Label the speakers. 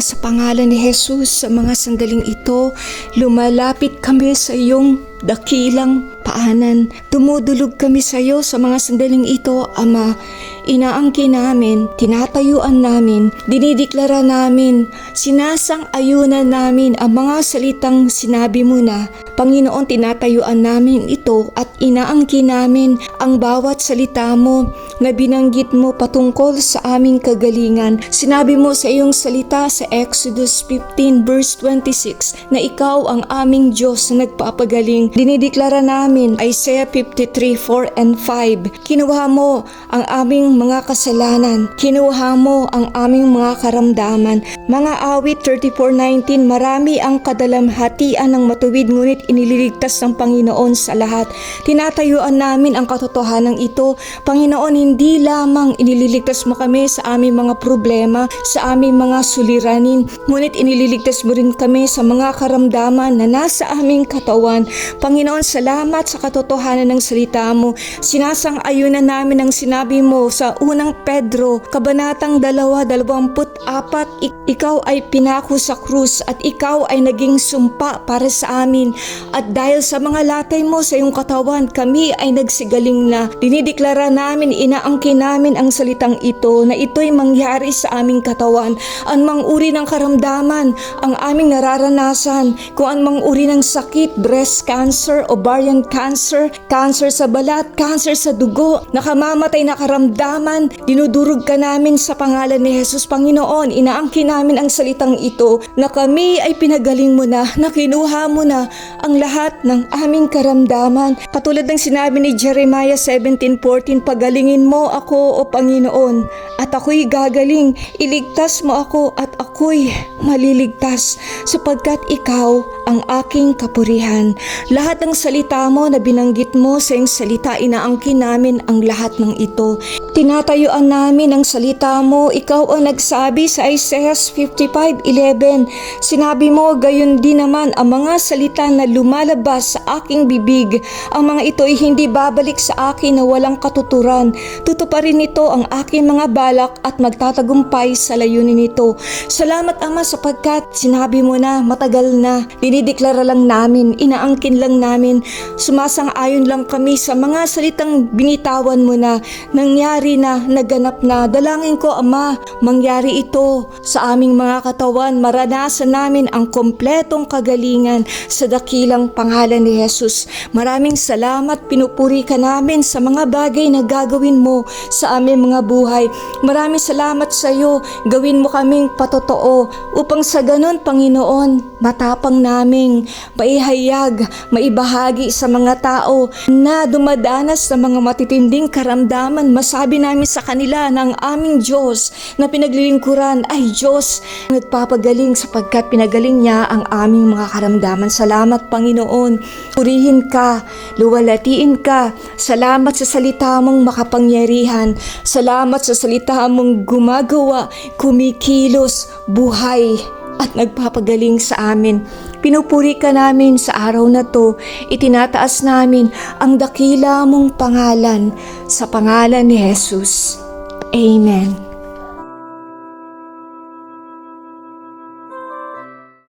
Speaker 1: Ama, sa pangalan ni Jesus, sa mga sandaling ito, lumalapit kami sa iyong dakilang paanan. Dumudulog kami sa iyo sa mga sandaling ito, Ama. Inaangkin namin, tinatayuan namin, dinideklara namin, sinasang-ayunan namin ang mga salitang sinabi mo na. Panginoon, tinatayuan namin ito at inaangkin namin ang bawat salita mo na binanggit mo patungkol sa aming kagalingan. Sinabi mo sa iyong salita sa Exodus 15 verse 26 na ikaw ang aming Diyos na nagpapagaling. Dinideklara namin Isaiah 53:4 and 5. Kinuha mo ang aming mga kasalanan. Kinuha mo ang aming mga karamdaman. Mga awit 34:19, marami ang kadalamhatian ng matuwid ngunit iniligtas ng Panginoon sa lahat. Tinatayuan namin ang katotohanan ito. Panginoon, hindi lamang inililigtas mo kami sa aming mga problema, sa aming mga suliranin, ngunit inililigtas mo rin kami sa mga karamdaman na nasa aming katawan. Panginoon, salamat sa katotohanan ng salita mo. Sinasang-ayunan namin ang sinabi mo sa unang Pedro, kabanatang 2:24, ikaw ay pinako sa krus at ikaw ay naging sumpa para sa amin. At dahil sa mga latay mo sa iyong katawan, kami ay nagsigaling na. Dinideklara namin, inaangkin namin ang salitang ito na ito'y mangyari sa aming katawan. Anumang uri ng karamdaman ang aming nararanasan, kung anumang uri ng sakit, breast cancer, ovarian cancer, cancer sa balat, cancer sa dugo, nakamamatay na karamdaman, dinudurog ka namin sa pangalan ni Jesus. Panginoon, inaangkin namin ang salitang ito na kami ay pinagaling mo na kinuha mo na ang lahat ng aming karamdaman. Katulad ng sinabi ni Jeremiah 17:14, pagalingin mo ako, O Panginoon, at ako'y gagaling. Iligtas mo ako at ako'y maliligtas, sapagkat ikaw ang aking kapurihan. Lahat ng salita mo na binanggit mo sa iyong salita, inaangkin namin ang lahat ng ito. Tinatayuan namin ang salita mo. Ikaw ang nagsabi sa Isaiah 55:11. Sinabi mo, gayon din naman ang mga salita na lumalabas sa aking bibig. Ang mga ito ay hindi babalik sa akin na walang katuturan. Tutuparin nito ang aking mga balak at magtatagumpay sa layunin nito. Salamat, Ama, sapagkat sinabi mo na matagal na. Dinideklara lang namin, inaangkin lang namin, sumasang-ayon lang kami sa mga salitang binitawan mo na, nangyari na, naganap na. Dalangin ko, Ama, mangyari ito sa aming mga katawan, maranasan namin ang kompletong kagalingan sa dakilang pangalan ni Jesus. Maraming salamat, pinupuri ka namin sa mga bagay na gagawin mo sa aming mga buhay. Maraming salamat sa iyo, gawin mo kaming patotoo upang sa ganun, Panginoon, matapang naming maihayag, maibahagi sa mga tao na dumadanas sa mga matitinding karamdaman. Masabi namin sa kanila ng aming Diyos na pinaglilingkuran ay Diyos nagpapagaling, sapagkat pinagaling niya ang aming mga karamdaman. Salamat, Panginoon. Purihin ka, luwalatiin ka. Salamat sa salita mong makapangyarihan. Salamat sa salita mong gumagawa, kumikilos, buhay at nagpapagaling sa amin. Pinupuri ka namin sa araw na to. Itinataas namin ang dakila mong pangalan sa pangalan ni Jesus. Amen.